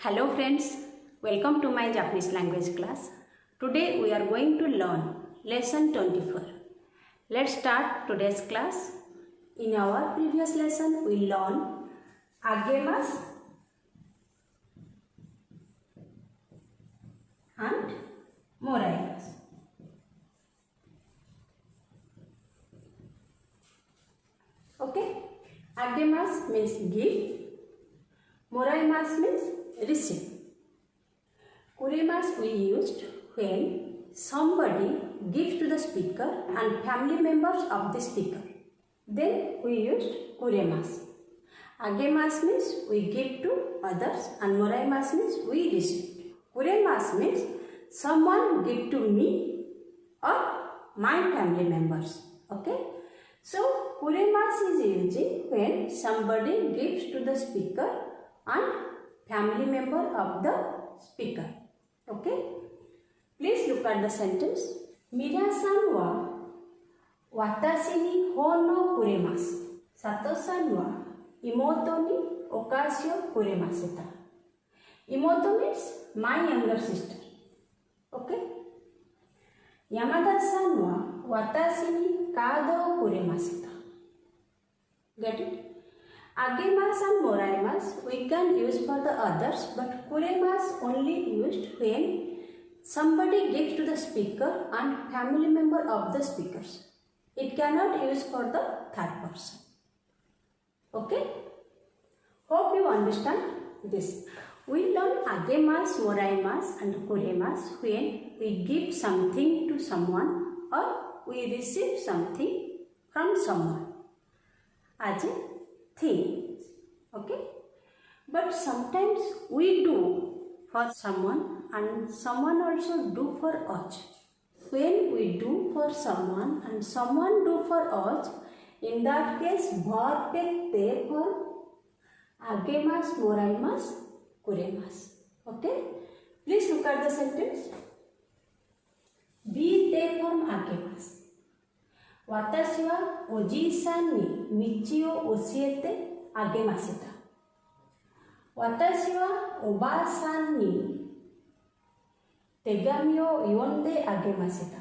Hello friends, welcome to my Japanese language class. Today we are going to learn lesson 24. Let's start today's class. In our previous lesson we learned agemasu and moraimasu. Okay, agemasu means give, moraimasu means receive. Kuremasu we used when somebody gives to the speaker and family members of the speaker. Then we used kuremasu. Agemasu means we give to others and moraimasu means we receive. Kuremasu means someone give to me or my family members. Okay. So kuremasu is used when somebody gives to the speaker and family member of the speaker. Okay. Please look at the sentence. Minasan wa watashi ni hon no kuremasu. Sato-san wa imoto ni okashi o kuremaseta. Imoto means my younger sister. Okay. Yamada-san wa watashi ni kado o kuremaseta. Get it? Agemasu and moraimasu we can use for the others, but kuremasu only used when somebody gives to the speaker and family member of the speakers. It cannot use for the third person. Okay? Hope you understand this. We learn agemasu, moraimasu and kuremasu when we give something to someone or we receive something from someone as a thing. Okay? But sometimes we do for someone and someone also do for us. When we do for someone and someone do for us, in that case verb take te form agemasu, moraimasu, kuremasu. Okay? Please look at the sentence. Be te form agemasu. 私はおじいさんに道を教えてあげました。私はおばあさんに手紙を読んであげました。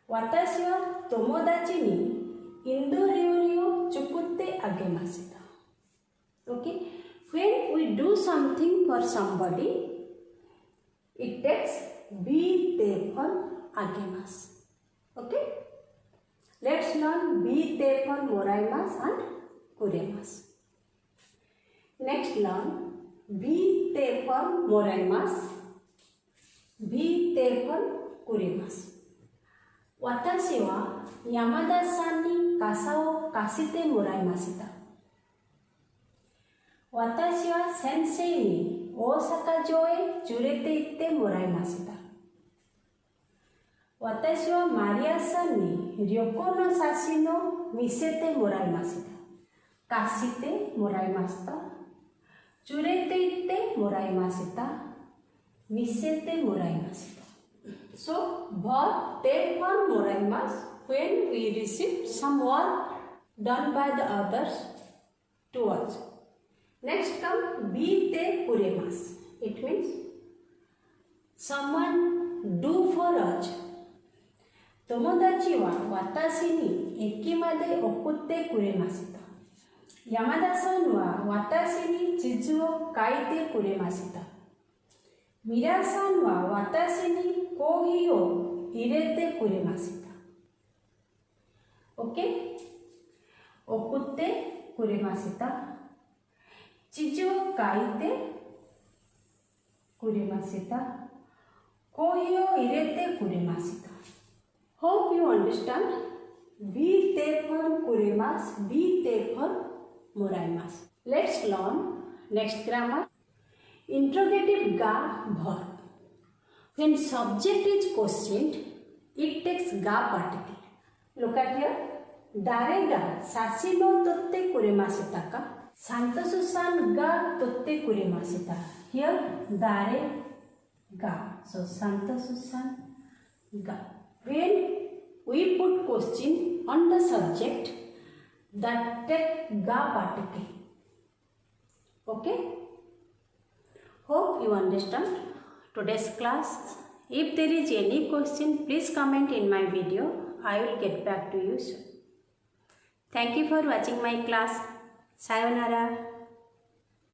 私は友達にインド料理を作ってあげました。Okay? When we do something for somebody, it takes be te form agemasu. Okay? Let's learn be te form moraimasu and kuremasu. Next learn be te form moraimasu, be te form kuremasu. 私は山田さんに傘を貸してもらいました。私は先生に大阪城へ連れて行ってもらいました。私はマリアさんに旅行の写真を見せてもらいました。貸してもらいました。連れて行ってもらいました。見せてもらいました。So, verb take form moraimasu when we receive some work done by the others to us. Next come be te kuremasu. It means someone do for us. 友達は私に駅まで送ってくれました。山田さんは私に地図を書いてくれました。ミラさんは私にコーヒーを入れてくれました。OK? 送ってくれました。地図を書いてくれました。コーヒーを入れてくれました。Hope you understand. Be te form kuremasu, be te form moraimasu. Let's learn next grammar. Interrogative ga verb. When subject is questioned, it takes ga particle. Look at here. 誰が写真を撮ってくれましたか？サントスさんが撮ってくれました。Here, 誰が。So, サントスさんが。When we put question on the subject, that take ga particle. Okay? Hope you understand today's class. If there is any question, please comment in my video. I will get back to you soon. Thank you for watching my class. Sayonara.